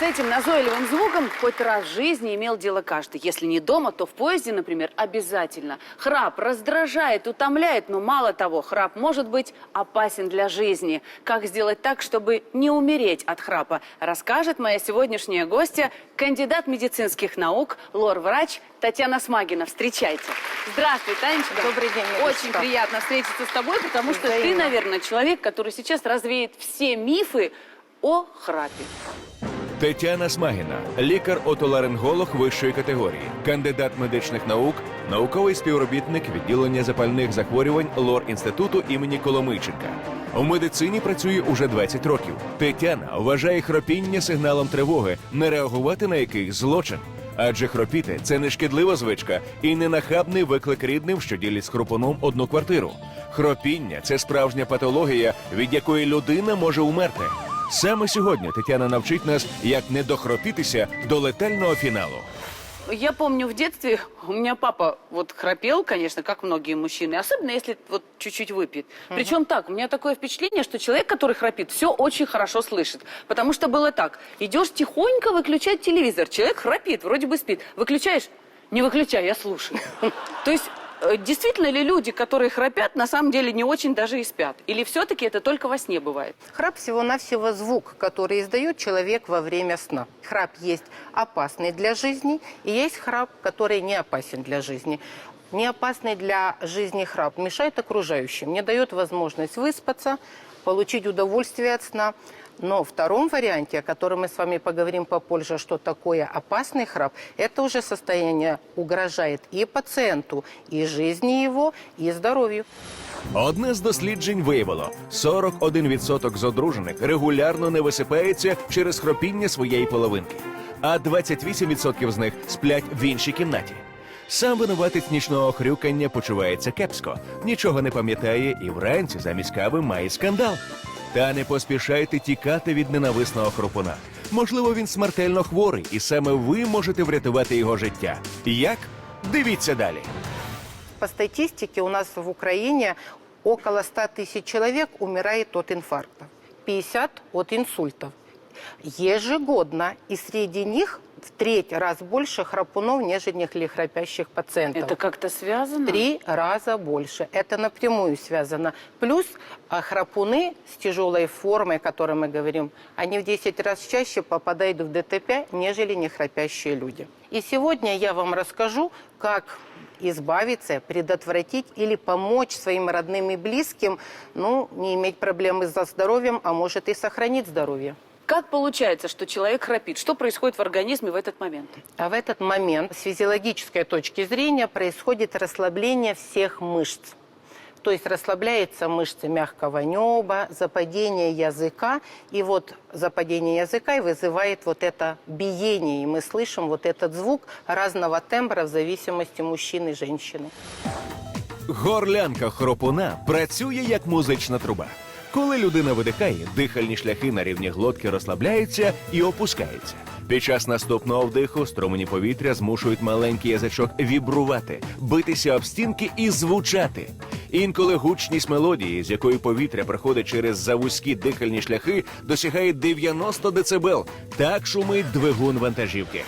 С этим назойливым звуком хоть раз в жизни имел дело каждый. Если не дома, то в поезде, например, обязательно. Храп раздражает, утомляет, но мало того, храп может быть опасен для жизни. Как сделать так, чтобы не умереть от храпа, расскажет моя сегодняшняя гостья, кандидат медицинских наук, лор-врач Татьяна Смагина. Встречайте. Здравствуй, Танечка. Добрый день, Ирочка. Очень приятно встретиться с тобой, потому что ты, наверное, человек, который сейчас развеет все мифы о храпе. Тетяна Смагіна – лікар-отоларинголог вищої категорії, кандидат медичних наук, науковий співробітник відділення запальних захворювань Лор-інституту імені Коломийченка. У медицині працює уже 20 років. Тетяна вважає хропіння сигналом тривоги, не реагувати на яких – злочин. Адже хропіти – це не шкідлива звичка і не нахабний виклик рідним, що ділять з хропуном одну квартиру. Хропіння – це справжня патологія, від якої людина може умерти. Саме сьогодні Тетяна навчить нас, як не дохропітися до летального фіналу. Я помню в детстве, у меня папа вот храпел, конечно, как многие мужчины, особенно если вот чуть-чуть выпьет. Причем так, у меня такое впечатление, что человек, который храпит, все очень хорошо слышит. Потому что было так, идешь тихонько выключать телевизор, человек храпит, вроде бы спит, выключаешь, не выключай, я слушаю. То есть... Действительно ли люди, которые храпят, на самом деле не очень даже и спят? Или все-таки это только во сне бывает? Храп всего-навсего звук, который издает человек во время сна. Храп есть опасный для жизни, и есть храп, который не опасен для жизни. Не опасный для жизни храп мешает окружающим, не дает возможность выспаться, получить удовольствие от сна. Но в втором варианте, о котором мы с вами поговорим попозже, что такое опасный храп, это уже состояние угрожает и пациенту, и жизни его, и здоровью. Одне з досліджень виявило, 41% з одружених регулярно не висипається через хропіння своєї половинки, а 28% з них сплять в іншій кімнаті. Сам винуватець нічного хрюкання почувається кепсько, нічого не пам'ятає і вранці замість кави має скандал. Та не поспішайте тікати від ненависного хропуна. Можливо, він смертельно хворий, і саме ви можете врятувати його життя. Як? Дивіться далі. По статистике у нас в Украине около 100 тысяч человек умирает от инфаркта, 50 от инсультов. Ежегодно, и среди них в 3 раза больше храпунов, нежели храпящих пациентов. Это как-то связано? 3 раза больше. Это напрямую связано. Плюс храпуны с тяжелой формой, о которой мы говорим, они в 10 раз чаще попадают в ДТП, нежели не храпящие люди. И сегодня я вам расскажу, как избавиться, предотвратить или помочь своим родным и близким, не иметь проблемы со здоровьем, а может и сохранить здоровье. Как получается, что человек храпит? Что происходит в организме в этот момент? А в этот момент с физиологической точки зрения происходит расслабление всех мышц. То есть расслабляются мышцы мягкого неба, западение языка. И вот западение языка и вызывает вот это биение. И мы слышим вот этот звук разного тембра в зависимости мужчины и женщины. Горлянка хропуна працює як музична труба. Коли людина видихає, дихальні шляхи на рівні глотки розслабляються і опускаються. Під час наступного вдиху струмені повітря змушують маленький язичок вібрувати, битися об стінки і звучати. Інколи гучність мелодії, з якої повітря проходить через завузькі дихальні шляхи, досягає 90 децибел. Так шумить двигун вантажівки.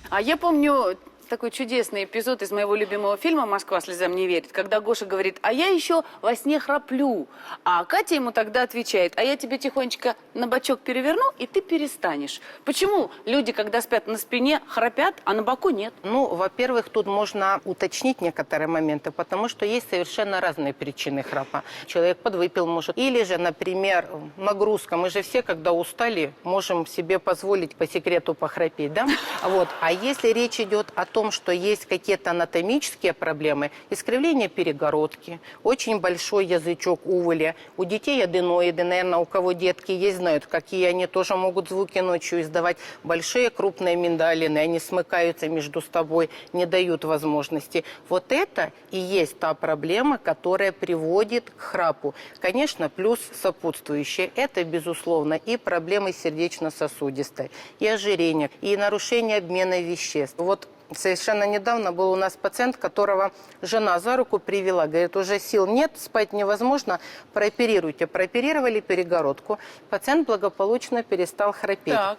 А я помню такой чудесный эпизод из моего любимого фильма «Москва слезам не верит», когда Гоша говорит: а я еще во сне храплю. А Катя ему тогда отвечает: а я тебя тихонечко на бочок переверну, и ты перестанешь. Почему люди, когда спят на спине, храпят, а на боку нет? Во-первых, тут можно уточнить некоторые моменты, потому что есть совершенно разные причины храпа. Человек подвыпил, может. Или же, например, нагрузка. Мы же все, когда устали, можем себе позволить по секрету похрапеть, да? Вот. А если речь идет о том, что есть какие-то анатомические проблемы, искривление перегородки, очень большой язычок уволя. У детей аденоиды, наверное, у кого детки есть, знают, какие они тоже могут звуки ночью издавать. Большие крупные миндалины, они смыкаются между собой, не дают возможности. Вот это и есть та проблема, которая приводит к храпу. Конечно, плюс сопутствующие. Это, безусловно, и проблемы сердечно-сосудистой, и ожирение, и нарушение обмена веществ. Вот совершенно недавно был у нас пациент, которого жена за руку привела. Говорит, уже сил нет, спать невозможно, прооперируйте. Прооперировали перегородку. Пациент благополучно перестал храпеть. Так.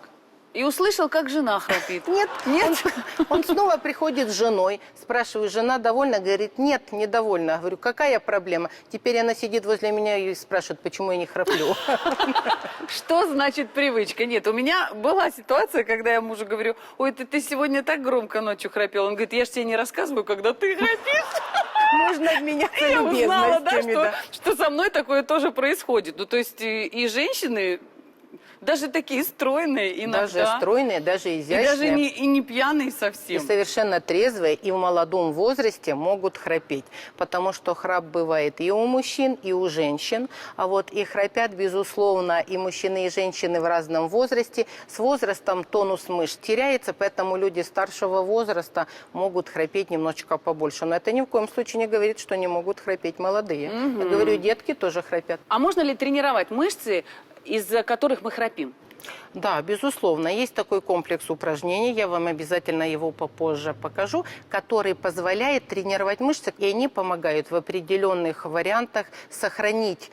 И услышал, как жена храпит. Нет, Нет? Он снова приходит с женой, спрашиваю, жена довольна? Говорит, нет, недовольна. Говорю, какая проблема? Теперь она сидит возле меня и спрашивает, почему я не храплю. Что значит привычка? Нет, у меня была ситуация, когда я мужу говорю, ой, ты сегодня так громко ночью храпел. Он говорит, я же тебе не рассказываю, когда ты храпишь. Можно обменяться Я узнала, да, любезностями. что со мной такое тоже происходит. Ну, то есть и женщины, даже такие стройные иногда. Даже стройные, даже И изящные. даже не пьяные И совсем. совершенно трезвые и в молодом возрасте могут храпеть. Потому что храп бывает и у мужчин, и у женщин. А вот и храпят, безусловно, и мужчины, и женщины в разном возрасте. С возрастом тонус мышц теряется, поэтому люди старшего возраста могут храпеть немножечко побольше. Но это ни в коем случае не говорит, что не могут храпеть молодые. Я говорю, детки тоже храпят. А можно ли тренировать мышцы, из-за которых мы храпим? Да, безусловно, есть такой комплекс упражнений, я вам обязательно его попозже покажу, который позволяет тренировать мышцы, и они помогают в определенных вариантах сохранить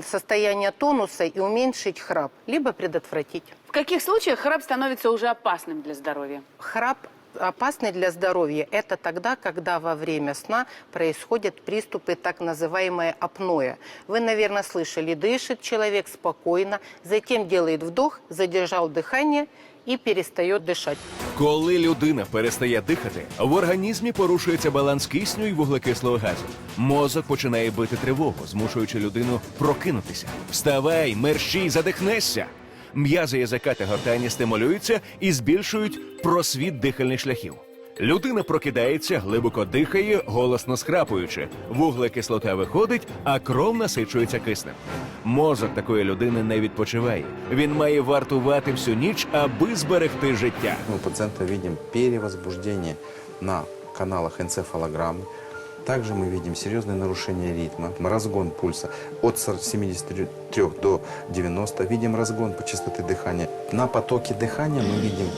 состояние тонуса и уменьшить храп, либо предотвратить. В каких случаях храп становится уже опасным для здоровья? Храп опасный для здоровья – это тогда, когда во время сна происходят приступы так называемое апноэ. Вы, наверное, слышали, дышит человек спокойно, затем делает вдох, задержал дыхание і перестає дишати. Коли людина перестає дихати, в організмі порушується баланс кисню і вуглекислого газу. Мозок починає бити тривогу, змушуючи людину прокинутися. Вставай, мерщій, задихнешся! М'язи язика та гортані стимулюються і збільшують просвіт дихальних шляхів. Людина прокидається, глибоко дихає, голосно схрапуючи. Вуглекислота виходить, а кров насичується киснем. Мозок такої людини не відпочиває. Він має вартувати всю ніч, аби зберегти життя. Мы у пациента видим перевозбуждение на каналах энцефалограммы. Также мы видим серьезное нарушение ритма, разгон пульса от 73 до 90. Видим разгон по частоте дыхания. На потоке дыхания мы видим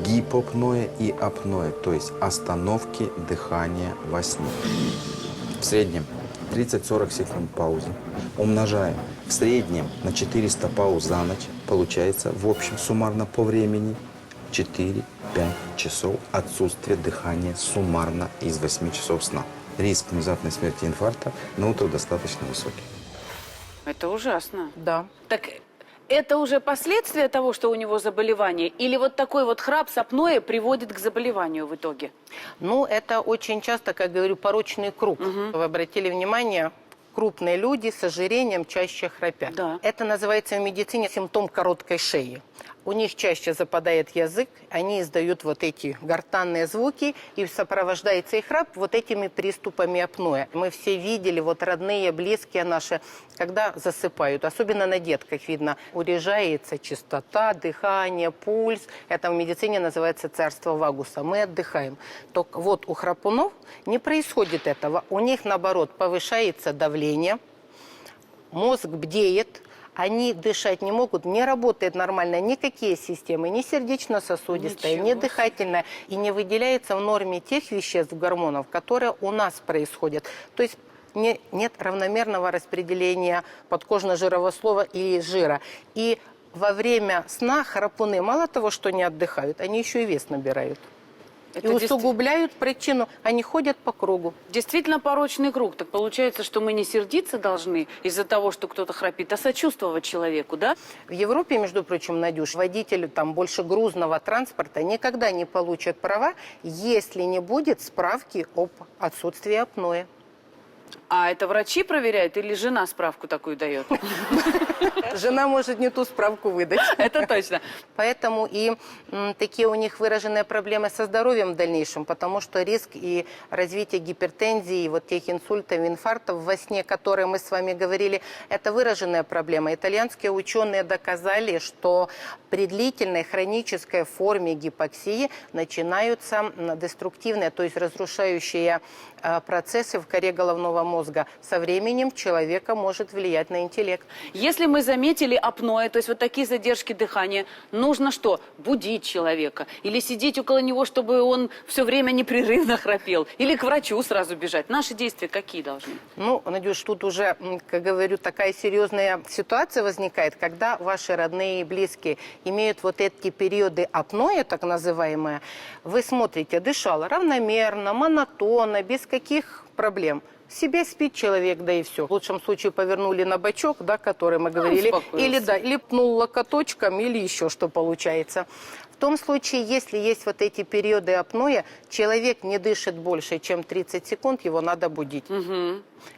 гипопноэ и апноэ, то есть остановки дыхания во сне. В среднем 30-40 секунд паузы. Умножаем в среднем на 400 пауз за ночь. Получается в общем суммарно по времени 4-5 часов отсутствия дыхания суммарно из 8 часов сна. Риск внезапной смерти и инфаркта на утро достаточно высокий. Это ужасно. Да. Так это уже последствия того, что у него заболевание? Или вот такой вот храп с апноэ приводит к заболеванию в итоге? Ну, это очень часто, как говорю, порочный круг. Вы обратили внимание, крупные люди с ожирением чаще храпят. Да. Это называется в медицине симптом короткой шеи. У них чаще западает язык, они издают вот эти гортанные звуки, и сопровождается их храп вот этими приступами апноэ. Мы все видели, вот родные, близкие наши, когда засыпают, особенно на детках видно, урежается частота, дыхание, пульс. Это в медицине называется царство вагуса. Мы отдыхаем. Только вот у храпунов не происходит этого. У них, наоборот, повышается давление, мозг бдеет, они дышать не могут, не работает нормально никакие системы, ни сердечно-сосудистая, ни дыхательная, и не выделяется в норме тех веществ, гормонов, которые у нас происходят. То есть нет равномерного распределения подкожно-жирового слоя или жира. И во время сна храпуны мало того, что не отдыхают, они еще и вес набирают. Это И усугубляют причину, они ходят по кругу. Действительно порочный круг. Так получается, что мы не сердиться должны из-за того, что кто-то храпит, а сочувствовать человеку, да? В Европе, между прочим, Надюш, водитель там больше грузного транспорта никогда не получат права, если не будет справки об отсутствии апноэ. А это врачи проверяют или жена справку такую дает? Жена может не ту справку выдать. Это точно. Поэтому и такие у них выраженные проблемы со здоровьем в дальнейшем, потому что риск и развитие гипертензии, и вот тех инсультов, инфарктов во сне, которые мы с вами говорили, это выраженная проблема. Итальянские ученые доказали, что при длительной хронической форме гипоксии начинаются деструктивные, то есть разрушающие процессы в коре головного мозга. мозга, со временем человека может влиять на интеллект. Если мы заметили апноэ, то есть вот такие задержки дыхания, нужно что? Будить человека? Или сидеть около него, чтобы он все время непрерывно храпел? Или к врачу сразу бежать? Наши действия какие должны? Ну, Надюш, тут уже, как говорю, такая серьезная ситуация возникает, когда ваши родные и близкие имеют вот эти периоды апноэ, так называемые. Вы смотрите, дышал равномерно, монотонно, без каких проблем. Себе спит человек, да и все. В лучшем случае повернули на бочок, да, который мы говорили, или да, липнул локоточком, или еще что получается. В том случае, если есть вот эти периоды апноэ, человек не дышит больше, чем 30 секунд, его надо будить.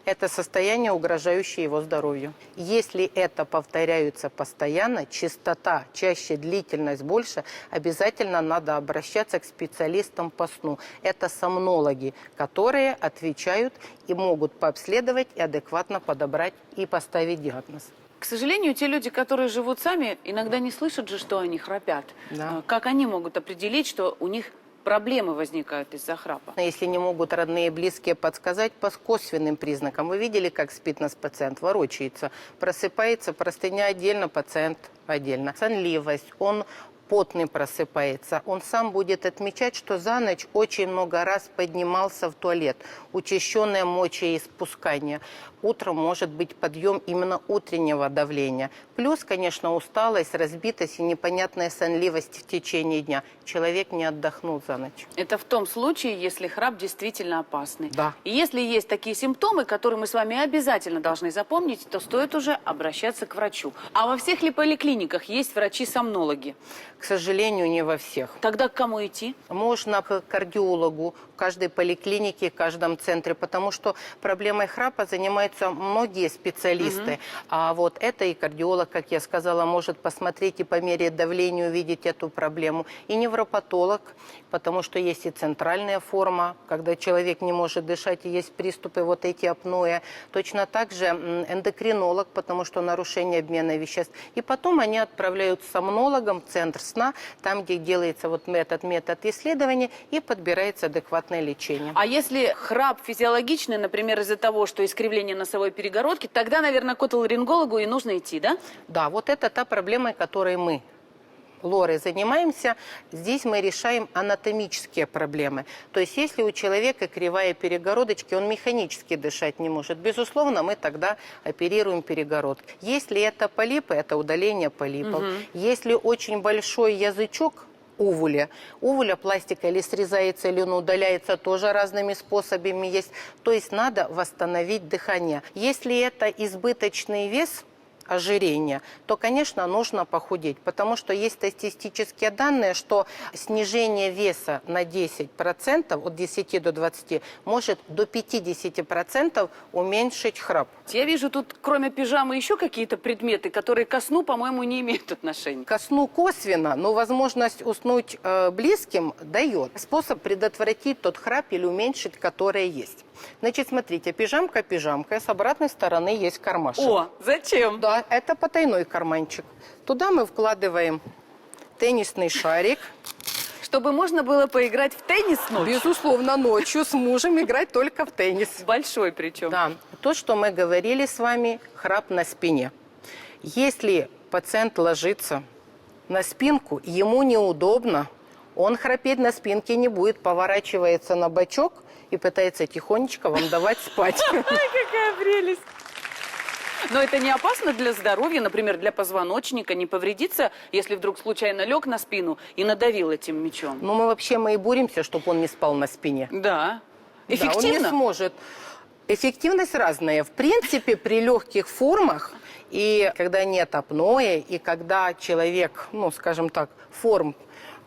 Это состояние, угрожающее его здоровью. Если это повторяется постоянно, частота чаще, длительность больше, обязательно надо обращаться к специалистам по сну. Это сомнологи, которые отвечают и могут пообследовать и адекватно подобрать и поставить диагноз. К сожалению, те люди, которые живут сами, иногда не слышат же, что они храпят. Да. Как они могут определить, что у них проблемы возникают из-за храпа? Если не могут родные и близкие подсказать по косвенным признакам. Вы видели, как спит наш пациент? Ворочается, просыпается, простыня отдельно, пациент отдельно. Сонливость, он потный просыпается. Он сам будет отмечать, что за ночь очень много раз поднимался в туалет. Учащенное мочеиспускание. Утром может быть подъем именно утреннего давления. Плюс, конечно, усталость, разбитость и непонятная сонливость в течение дня. Человек не отдохнул за ночь. Это в том случае, если храп действительно опасный. Да. И если есть такие симптомы, которые мы с вами обязательно должны запомнить, то стоит уже обращаться к врачу. А во всех ли поликлиниках есть врачи-сомнологи? К сожалению, не во всех. Тогда к кому идти? Можно к кардиологу в каждой поликлинике, в каждом центре, потому что проблемой храпа занимаются многие специалисты. А вот это и кардиолог, как я сказала, может посмотреть и по мере давления увидеть эту проблему. И невропатолог, потому что есть и центральная форма, когда человек не может дышать, и есть приступы вот эти апноэ. Точно так же эндокринолог, потому что нарушение обмена веществ. И потом они отправляют сомнологам в центр сна, там, где делается вот этот метод исследования и подбирается адекватное лечение. А если храп физиологичный, например, из-за того, что искривление носовой перегородки, тогда, наверное, к отоларингологу и нужно идти, да? Да, вот это та проблема, которой мы, лорой, занимаемся. Здесь мы решаем анатомические проблемы. То есть, если у человека кривая перегородочки, он механически дышать не может. Безусловно, мы тогда оперируем перегородку. Если это полипы, это удаление полипов. Если очень большой язычок увуля пластика или срезается, или он удаляется, тоже разными способами есть. То есть, надо восстановить дыхание. Если это избыточный вес, ожирения, то, конечно, нужно похудеть, потому что есть статистические данные, что снижение веса на 10%, от 10 до 20, может до 50% уменьшить храп. Я вижу тут, кроме пижамы, еще какие-то предметы, которые ко сну, по-моему, не имеют отношения. Ко сну косвенно, но возможность уснуть близким дает. Способ предотвратить тот храп или уменьшить, который есть. Значит, смотрите, пижамка, с обратной стороны есть кармашек. О, зачем? Да, это потайной карманчик. Туда мы вкладываем теннисный шарик. Чтобы можно было поиграть в теннис ночью. Безусловно, ночью с мужем играть только в теннис. Большой причем. Да, то, что мы говорили с вами, храп на спине. Если пациент ложится на спинку, ему неудобно, он храпеть на спинке не будет, поворачивается на бочок и пытается тихонечко вам давать спать. Ой, какая прелесть! Но это не опасно для здоровья, например, для позвоночника, не повредиться, если вдруг случайно лег на спину и надавил этим мячом? Ну, мы и боремся, чтобы он не спал на спине. Да. Да, Эффективно? он не сможет. Эффективность разная. В принципе, при легких формах, и когда нет апноэ, и когда человек, скажем так, форм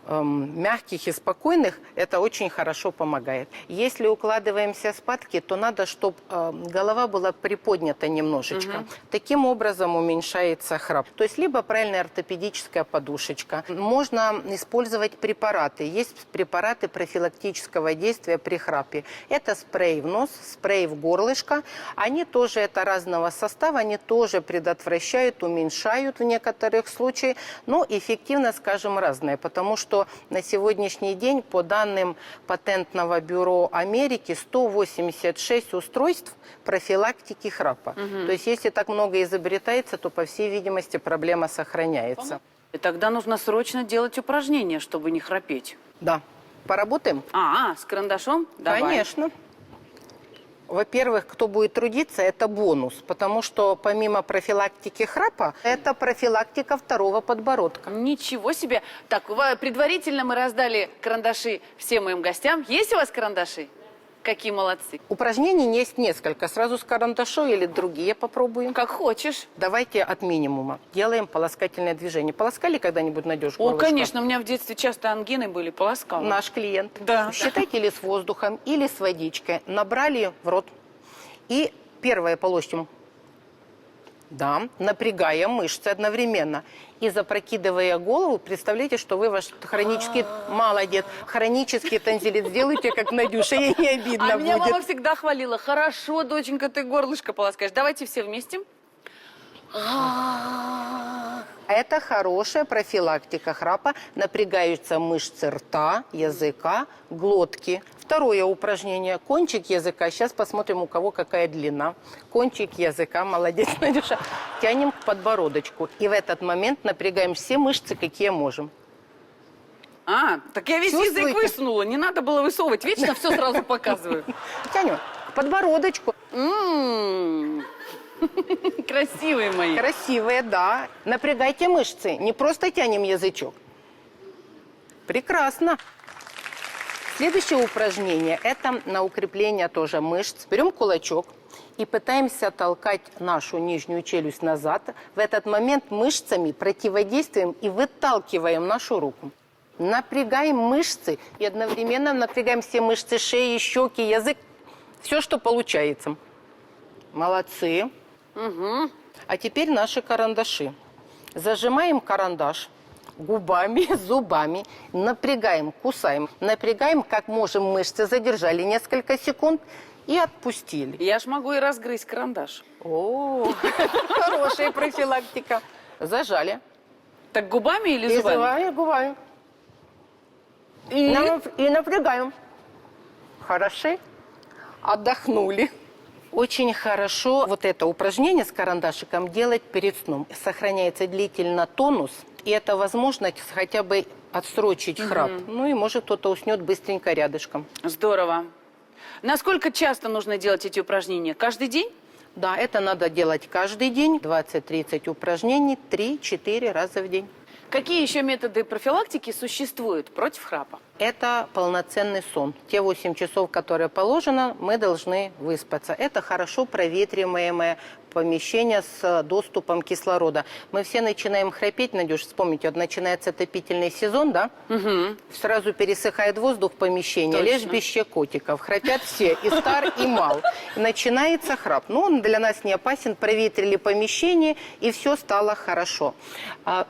мягких и спокойных, это очень хорошо помогает. Если укладываемся спадки, то надо, чтобы голова была приподнята немножечко. Таким образом уменьшается храп. То есть либо правильная ортопедическая подушечка. Можно использовать препараты. Есть препараты профилактического действия при храпе. Это спрей в нос, спрей в горлышко. Они тоже это разного состава, они тоже предотвращают, уменьшают в некоторых случаях, но эффективно, скажем, разные, потому что что на сегодняшний день, по данным Патентного бюро Америки, 186 устройств профилактики храпа. То есть если так много изобретается, то, по всей видимости, проблема сохраняется. И тогда нужно срочно делать упражнения, чтобы не храпеть. Да. Поработаем? С карандашом? Давай. Конечно. Во-первых, кто будет трудиться, это бонус, потому что помимо профилактики храпа, это профилактика второго подбородка. Ничего себе. Так, предварительно мы раздали карандаши всем моим гостям. Есть у вас карандаши? Какие молодцы. Упражнений есть несколько. Сразу с карандашом или другие попробуем? Как хочешь. Давайте от минимума. Делаем полоскательное движение. Полоскали когда-нибудь, Надюш, О, горлышко? конечно, у меня в детстве часто ангины были, полоскала. Наш клиент. Да. Считайте или с воздухом, или с водичкой. Набрали в рот. И первое полощем. Да, напрягая мышцы одновременно. И запрокидывая голову, представляете, что вы ваш хронический... Молодец. Хронический тонзиллит сделайте, как Надюша, ей не обидно А меня будет. мама всегда хвалила. Хорошо, доченька, ты горлышко полоскаешь. Давайте все вместе. Это хорошая профилактика храпа. Напрягаются мышцы рта, языка, глотки. Второе упражнение. Кончик языка. Сейчас посмотрим, у кого какая длина. Кончик языка. Молодец, Надюша. Тянем к подбородочку. И в этот момент напрягаем все мышцы, какие можем. Так я весь язык Чувствуете? высунула. Не надо было высовывать. Вечно все сразу показываю. Тянем к подбородочку. Красивые мои. Красивые, да. Напрягайте мышцы. Не просто тянем язычок. Прекрасно. Следующее упражнение – это на укрепление тоже мышц. Берем кулачок и пытаемся толкать нашу нижнюю челюсть назад. В этот момент мышцами противодействуем и выталкиваем нашу руку. Напрягаем мышцы и одновременно напрягаем все мышцы шеи, щеки, язык. Все, что получается. Молодцы. А теперь наши карандаши. Зажимаем карандаш губами, зубами, напрягаем, кусаем. Напрягаем, как можем, мышцы, задержали несколько секунд и отпустили. Я ж могу и разгрызть карандаш. О, хорошая профилактика. Зажали. Так губами или И зубами? губами. И напрягаем. Хороши. Отдохнули. Очень хорошо вот это упражнение с карандашиком делать перед сном. Сохраняется длительно тонус, и это возможность хотя бы отсрочить храп. Ну и может кто-то уснет быстренько рядышком. Здорово. Насколько часто нужно делать эти упражнения? Каждый день? Да, это надо делать каждый день. 20-30 упражнений, 3-4 раза в день. Какие еще методы профилактики существуют против храпа? Это полноценный сон. Те 8 часов, которые положено, мы должны выспаться. Это хорошо проветриваемое помещение с доступом кислорода. Мы все начинаем храпеть, Надюш, вспомните, вот начинается отопительный сезон, да? Сразу пересыхает воздух в помещении, Точно. лежбище котиков. Храпят все, и стар, и мал. Начинается храп. Но он для нас не опасен, проветрили помещение, и все стало хорошо.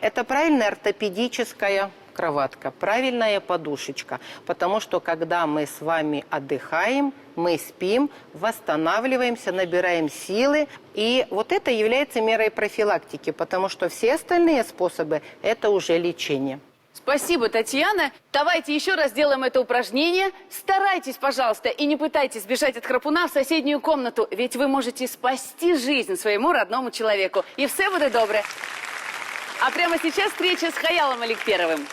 Это правильная ортопедическая кроватка, правильная подушечка, потому что когда мы с вами отдыхаем, мы спим, восстанавливаемся, набираем силы, и вот это является мерой профилактики, потому что все остальные способы – это уже лечение. Спасибо, Татьяна. Давайте еще раз сделаем это упражнение. Старайтесь, пожалуйста, и не пытайтесь бежать от храпуна в соседнюю комнату, ведь вы можете спасти жизнь своему родному человеку. И все будет добре. А прямо сейчас встреча с Хаялом Аликперовым.